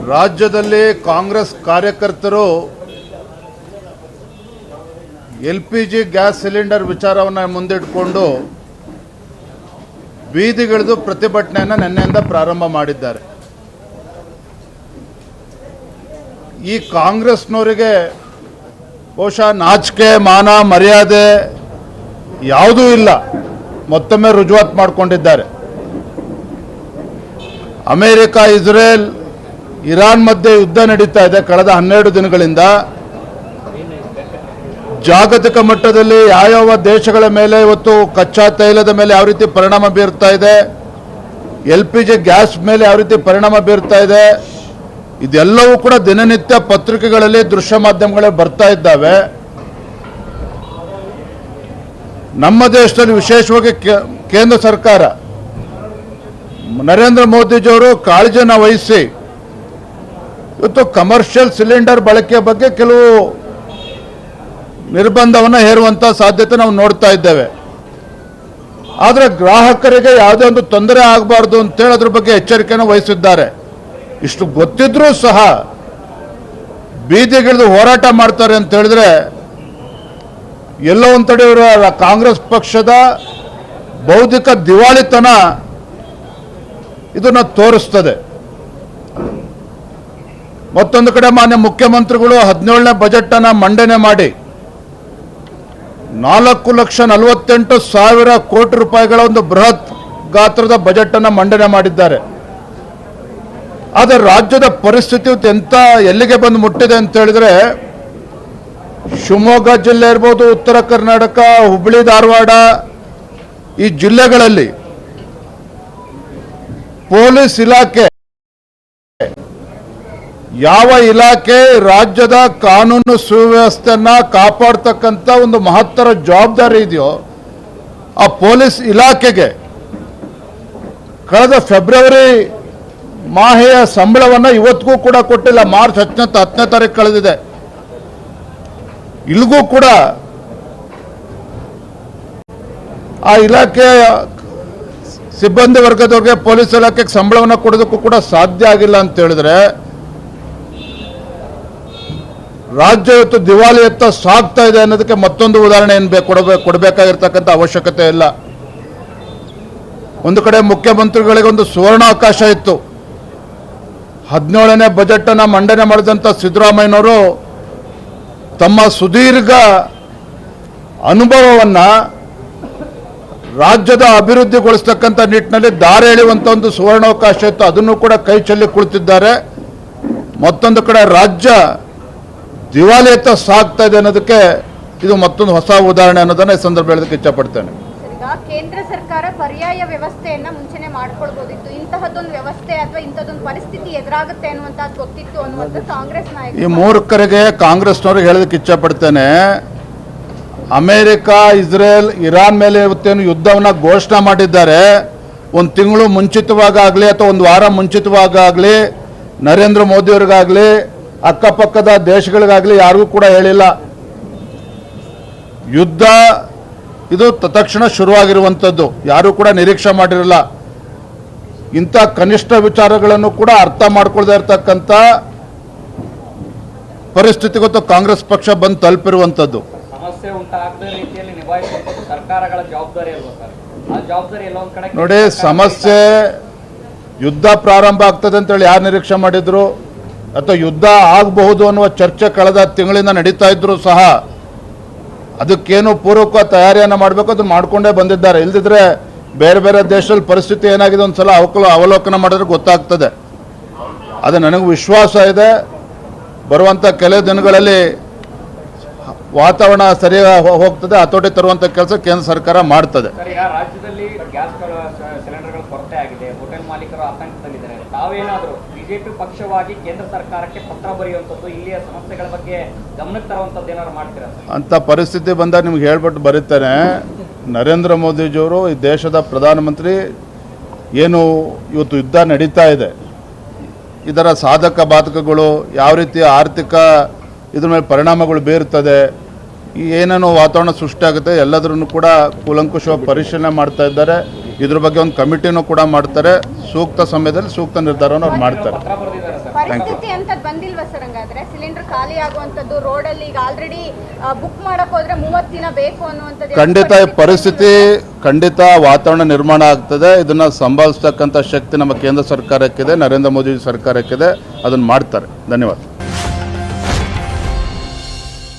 ರಾಜ್ಯದಲ್ಲಿ ಕಾಂಗ್ರೆಸ್ ಕಾರ್ಯಕರ್ತರು LPG gas cylinder ವಿಚಾರವನ್ನು ಮುಂದಿಟ್ಟುಕೊಂಡು ಬೀದಿಗಿಳಿದು ಪ್ರತಿಭಟನೆಯನ್ನು ನಿನ್ನೆಯಿಂದ ಪ್ರಾರಂಭ ಮಾಡಿದ್ದಾರೆ. ಈ ಕಾಂಗ್ರೆಸ್ನವರಿಗೆ ಬಹುಶಃ ನಾಚಿಕೆ ಮಾನ ಮರ್ಯಾದೆ ಯಾವುದೂ ಇಲ್ಲ, ಮತ್ತೊಮ್ಮೆ ರುಜುವಾತು ಮಾಡಿಕೊಂಡಿದ್ದಾರೆ. ಅಮೆರಿಕ, ಇಸ್ರೇಲ್, ಇರಾನ್ ಮಧ್ಯೆ ಯುದ್ಧ ನಡೀತಾ ಇದೆ ಕಳೆದ 12 ದಿನಗಳಿಂದ. ಜಾಗತಿಕ ಮಟ್ಟದಲ್ಲಿ ಯಾವ ದೇಶಗಳ ಮೇಲೆ ಇವತ್ತು ಕಚ್ಚಾ ತೈಲದ ಮೇಲೆ ಯಾವ ರೀತಿ ಪರಿಣಾಮ ಬೀರ್ತಾ ಇದೆ, LPG ಗ್ಯಾಸ್ ಮೇಲೆ ಯಾವ ರೀತಿ ಪರಿಣಾಮ ಬೀರ್ತಾ ಇದೆ, ಇದೆಲ್ಲವೂ ಕೂಡ ದಿನನಿತ್ಯ ಪತ್ರಿಕೆಗಳಲ್ಲಿ ದೃಶ್ಯ ಮಾಧ್ಯಮಗಳಲ್ಲಿ ಬರ್ತಾ ಇದ್ದಾವೆ. ನಮ್ಮ ದೇಶದಲ್ಲಿ ವಿಶೇಷವಾಗಿ ಕೇಂದ್ರ ಸರ್ಕಾರ ನರೇಂದ್ರ ಮೋದಿಜಿಯವರು ಕಾಳಜಿಯನ್ನು ವಹಿಸಿ ಇವತ್ತು ಕಮರ್ಷಿಯಲ್ ಸಿಲಿಂಡರ್ ಬಳಕೆಯ ಬಗ್ಗೆ ಕೆಲವು ನಿರ್ಬಂಧವನ್ನು ಹೇರುವಂಥ ಸಾಧ್ಯತೆ ನಾವು ನೋಡ್ತಾ ಇದ್ದೇವೆ. ಆದರೆ ಗ್ರಾಹಕರಿಗೆ ಯಾವುದೇ ಒಂದು ತೊಂದರೆ ಆಗಬಾರ್ದು ಅಂತೇಳಿ ಅದ್ರ ಬಗ್ಗೆ ಎಚ್ಚರಿಕೆಯನ್ನು ವಹಿಸಿದ್ದಾರೆ. ಇಷ್ಟು ಗೊತ್ತಿದ್ರೂ ಸಹ ಬೀದಿಗಿಳಿದು ಹೋರಾಟ ಮಾಡ್ತಾರೆ ಅಂತ ಹೇಳಿದ್ರೆ ಎಲ್ಲೋ ಒಂದು ಕಡೆ ಇವರ ಕಾಂಗ್ರೆಸ್ ಪಕ್ಷದ ಬೌದ್ಧಿಕ ದಿವಾಳಿತನ ಇದನ್ನು ತೋರಿಸ್ತದೆ. ಮತ್ತೊಂದು ಕಡೆ ಮಾನ್ಯ ಮುಖ್ಯಮಂತ್ರಿಗಳು 17ನೇ ಬಜೆಟ್ ಅನ್ನು ಮಂಡನೆ ಮಾಡಿ 4,48,000 ಕೋಟಿ ರೂಪಾಯಿಗಳ ಒಂದು ಬೃಹತ್ ಗಾತ್ರದ ಬಜೆಟ್ ಅನ್ನು ಮಂಡನೆ ಮಾಡಿದ್ದಾರೆ. ಆದರೆ ರಾಜ್ಯದ ಪರಿಸ್ಥಿತಿ ಎಂತ ಎಲ್ಲಿಗೆ ಬಂದು ಮುಟ್ಟಿದೆ ಅಂತ ಹೇಳಿದ್ರೆ, ಶಿವಮೊಗ್ಗ ಜಿಲ್ಲೆ ಇರ್ಬೋದು, ಉತ್ತರ ಕರ್ನಾಟಕ, ಹುಬ್ಬಳ್ಳಿ ಧಾರವಾಡ ಈ ಜಿಲ್ಲೆಗಳಲ್ಲಿ ಪೊಲೀಸ್ ಇಲಾಖೆ, ಯಾವ ಇಲಾಖೆ ರಾಜ್ಯದ ಕಾನೂನು ಸುವ್ಯವಸ್ಥೆಯನ್ನ ಕಾಪಾಡ್ತಕ್ಕಂಥ ಒಂದು ಮಹತ್ತರ ಜವಾಬ್ದಾರಿ ಇದೆಯೋ ಆ ಪೊಲೀಸ್ ಇಲಾಖೆಗೆ ಕಳೆದ ಫೆಬ್ರವರಿ ಮಾಹೆಯ ಸಂಬಳವನ್ನು ಇವತ್ತಿಗೂ ಕೂಡ ಕೊಟ್ಟಿಲ್ಲ. ಮಾರ್ಚ್ 10ನೇ ತಾರೀಕು ಕಳೆದಿದೆ. ಇಲ್ಲಿಗೂ ಕೂಡ ಆ ಇಲಾಖೆಯ ಸಿಬ್ಬಂದಿ ವರ್ಗದವ್ರಿಗೆ ಪೊಲೀಸ್ ಇಲಾಖೆಗೆ ಸಂಬಳವನ್ನು ಕೊಡೋದಕ್ಕೂ ಕೂಡ ಸಾಧ್ಯ ಆಗಿಲ್ಲ ಅಂತ ಹೇಳಿದ್ರೆ ರಾಜ್ಯ ಇವತ್ತು ದಿವಾಳಿಯತ್ತ ಸಾಗ್ತಾ ಇದೆ ಅನ್ನೋದಕ್ಕೆ ಮತ್ತೊಂದು ಉದಾಹರಣೆ ಏನು ಕೊಡಬೇಕಾಗಿರ್ತಕ್ಕಂಥ ಅವಶ್ಯಕತೆ ಇಲ್ಲ. ಒಂದು ಕಡೆ ಮುಖ್ಯಮಂತ್ರಿಗಳಿಗೆ ಒಂದು ಸುವರ್ಣಾವಕಾಶ ಇತ್ತು. 17ನೇ ಬಜೆಟ್ ಅನ್ನು ಮಂಡನೆ ಮಾಡಿದಂಥ ಸಿದ್ದರಾಮಯ್ಯನವರು ತಮ್ಮ ಸುದೀರ್ಘ ಅನುಭವವನ್ನು ರಾಜ್ಯದ ಅಭಿವೃದ್ಧಿಗೊಳಿಸ್ತಕ್ಕಂಥ ನಿಟ್ಟಿನಲ್ಲಿ ದಾರಿ ಎಳೆಯುವಂಥ ಒಂದು ಸುವರ್ಣಾವಕಾಶ ಇತ್ತು. ಅದನ್ನು ಕೂಡ ಕೈ ಚೆಲ್ಲಿ ಕುಳಿತಿದ್ದಾರೆ. ಮತ್ತೊಂದು ಕಡೆ ರಾಜ್ಯ ದಿವಾಳಿಯತ್ತ ಸಾಗ್ತಾ ಇದೆ ಅನ್ನೋದಕ್ಕೆ ಇದು ಮತ್ತೊಂದು ಹೊಸ ಉದಾಹರಣೆ ಅನ್ನೋದನ್ನ ಈ ಸಂದರ್ಭ ಹೇಳೋದಕ್ಕೆ ಇಷ್ಟಪಡ್ತೇನೆ. ಕೇಂದ್ರ ಸರ್ಕಾರ ಪರ್ಯಾಯ ವ್ಯವಸ್ಥೆಯನ್ನ ಮುಂಚೆನೆ ಮಾಡ್ಕೊಳ್ಬಹುದಿತ್ತು. ಇಂತಹದ್ದೊಂದು ವ್ಯವಸ್ಥೆ ಅಥವಾ ಇಂಥದ್ದೊಂದು ಪರಿಸ್ಥಿತಿ ಎದುರಾಗುತ್ತೆ ಅನ್ನುವಂಥದ್ದು ಗೊತ್ತಿತ್ತು ಅನ್ನುವಂಥದ್ದು ಕಾಂಗ್ರೆಸ್ ನಾಯಕರು. ಈ ಮೂರ್ಖರಿಗೆ ಕಾಂಗ್ರೆಸ್ನವ್ರಿಗೆ ಹೇಳೋದಕ್ಕೆ ಇಷ್ಟಪಡ್ತೇನೆ. ಅಮೆರಿಕ, ಇಸ್ರೇಲ್, ಇರಾನ್ ಮೇಲೆ ಇವತ್ತೇನು ಯುದ್ಧವನ್ನ ಘೋಷಣೆ ಮಾಡಿದ್ದಾರೆ, ಒಂದು ತಿಂಗಳು ಮುಂಚಿತವಾಗಲಿ ಅಥವಾ ಒಂದು ವಾರ ಮುಂಚಿತವಾಗಲಿ ನರೇಂದ್ರ ಮೋದಿಯವ್ರಿಗಾಗಲಿ ಅಕ್ಕಪಕ್ಕದ ದೇಶಗಳಿಗಾಗಲಿ ಯಾರಿಗೂ ಕೂಡ ಹೇಳಿಲ್ಲ. ಯುದ್ಧ ಇದು ತತ್ಕ್ಷಣ ಶುರುವಾಗಿರುವಂಥದ್ದು, ಯಾರೂ ಕೂಡ ನಿರೀಕ್ಷೆ ಮಾಡಿರಲ್ಲ. ಇಂಥ ಕನಿಷ್ಠ ವಿಚಾರಗಳನ್ನು ಕೂಡ ಅರ್ಥ ಮಾಡ್ಕೊಳ್ದೇ ಇರತಕ್ಕಂಥ ಪರಿಸ್ಥಿತಿಗೊತ್ತು ಕಾಂಗ್ರೆಸ್ ಪಕ್ಷ ಬಂದು ತಲುಪಿರುವಂಥದ್ದು. ಸಮಸ್ಯೆ ಉಂಟಾಗದ ರೀತಿಯಲ್ಲಿ ನಿಭಾಯಿಸುವಂಥದ್ದು ಸರ್ಕಾರಗಳ ಜವಾಬ್ದಾರಿ ಅಲ್ವಾ ಸರ್? ಆ ಜವಾಬ್ದಾರಿ ಎಲ್ಲ ಒಂದು ಕಡೆ ನೋಡಿ, ಸಮಸ್ಯೆ ಯುದ್ಧ ಪ್ರಾರಂಭ ಆಗ್ತದೆ ಅಂತೇಳಿ ಯಾರು ನಿರೀಕ್ಷೆ ಮಾಡಿದ್ರು ಅಥವಾ ಯುದ್ಧ ಆಗಬಹುದು ಅನ್ನುವ ಚರ್ಚೆ ಕಳೆದ ತಿಂಗಳಿಂದ ನಡೀತಾ ಇದ್ರು ಸಹ ಅದಕ್ಕೇನು ಪೂರ್ವಕ ತಯಾರಿಯನ್ನು ಮಾಡಬೇಕು ಅದನ್ನು ಮಾಡಿಕೊಂಡೇ ಬಂದಿದ್ದಾರೆ. ಇಲ್ದಿದ್ರೆ ಬೇರೆ ಬೇರೆ ದೇಶದಲ್ಲಿ ಪರಿಸ್ಥಿತಿ ಏನಾಗಿದೆ ಒಂದ್ಸಲ ಅವಲೋಕನ ಮಾಡಿದ್ರೆ ಗೊತ್ತಾಗ್ತದೆ. ಅದು ನನಗೆ ವಿಶ್ವಾಸ ಇದೆ, ಬರುವಂಥ ಕೆಲವು ದಿನಗಳಲ್ಲಿ ವಾತಾವರಣ ಸರಿಯಾಗಿ ಹೋಗ್ತದೆ, ಹತೋಟಿ ತರುವಂಥ ಕೆಲಸ ಕೇಂದ್ರ ಸರ್ಕಾರ ಮಾಡ್ತದೆ. ರಾಜ್ಯದಲ್ಲಿ ಗ್ಯಾಸ್ ಸಿಲಿಂಡರ್ಗಳ ಕೊರತೆ ಆಗಿದೆ, ಹೋಟೆಲ್ ಮಾಲೀಕರು ಆತಂಕದಲ್ಲಿದ್ದಾರೆ. ತಾವೇನಾದರೂ ಬಿಜೆಪಿ ಪಕ್ಷವಾಗಿ ಕೇಂದ್ರ ಸರ್ಕಾರಕ್ಕೆ ಪತ್ರ ಬರೆಯುವಂಥದ್ದು, ಇಲ್ಲಿಯ ಸಮಸ್ಯೆಗಳ ಬಗ್ಗೆ ಗಮನಕ್ಕೆ ತರುವಂಥದ್ದು ಏನಾದ್ರು ಮಾಡ್ತೀರಾ ಅಂತ ಪರಿಸ್ಥಿತಿ ಬಂದಾಗ ನಿಮ್ಗೆ ಹೇಳ್ಬಿಟ್ಟು ಬರೀತೇನೆ. ನರೇಂದ್ರ ಮೋದಿಜಿಯವರು ಈ ದೇಶದ ಪ್ರಧಾನಮಂತ್ರಿ, ಏನು ಇವತ್ತು ಯುದ್ಧ ನಡೀತಾ ಇದೆ ಇದರ ಸಾಧಕ ಬಾಧಕಗಳು, ಯಾವ ರೀತಿಯ ಆರ್ಥಿಕ ಇದ್ರ ಮೇಲೆ ಪರಿಣಾಮಗಳು ಬೀರ್ತದೆ, ಈ ಏನೇನೋ ವಾತಾವರಣ ಸೃಷ್ಟಿಯಾಗುತ್ತೆ ಎಲ್ಲದರನ್ನು ಕೂಡ ಕೂಲಂಕುಷವಾಗಿ ಪರಿಶೀಲನೆ ಮಾಡ್ತಾ ಇದ್ದಾರೆ. ಇದ್ರ ಬಗ್ಗೆ ಒಂದು ಕಮಿಟಿನೂ ಕೂಡ ಮಾಡ್ತಾರೆ. ಸೂಕ್ತ ಸಮಯದಲ್ಲಿ ಸೂಕ್ತ ನಿರ್ಧಾರವನ್ನು ಅವ್ರು ಮಾಡ್ತಾರೆ. ಪರಿಸ್ಥಿತಿ ಅಂತ ಬಂದಿಲ್ವಾ ಸರ್? ಹಂಗಾದ್ರೆ ಸಿಲಿಂಡರ್ ಖಾಲಿ ಆಗುವಂತದ್ದು, ರೋಡಲ್ಲಿ ಈಗ ಆಲ್ರೆಡಿ ಬುಕ್ ಮಾಡಕ್ ಹೋದ್ರೆ 30 ದಿನ ಬೇಕು ಅನ್ನುವಂಥದ್ದು. ಖಂಡಿತ ವಾತಾವರಣ ನಿರ್ಮಾಣ ಆಗ್ತದೆ. ಇದನ್ನ ಸಂಭಾಳಿಸ್ತಕ್ಕಂಥ ಶಕ್ತಿ ನಮ್ಮ ಕೇಂದ್ರ ಸರ್ಕಾರಕ್ಕಿದೆ, ನರೇಂದ್ರ ಮೋದಿ ಸರ್ಕಾರಕ್ಕಿದೆ. ಅದನ್ನು ಮಾಡ್ತಾರೆ. ಧನ್ಯವಾದ.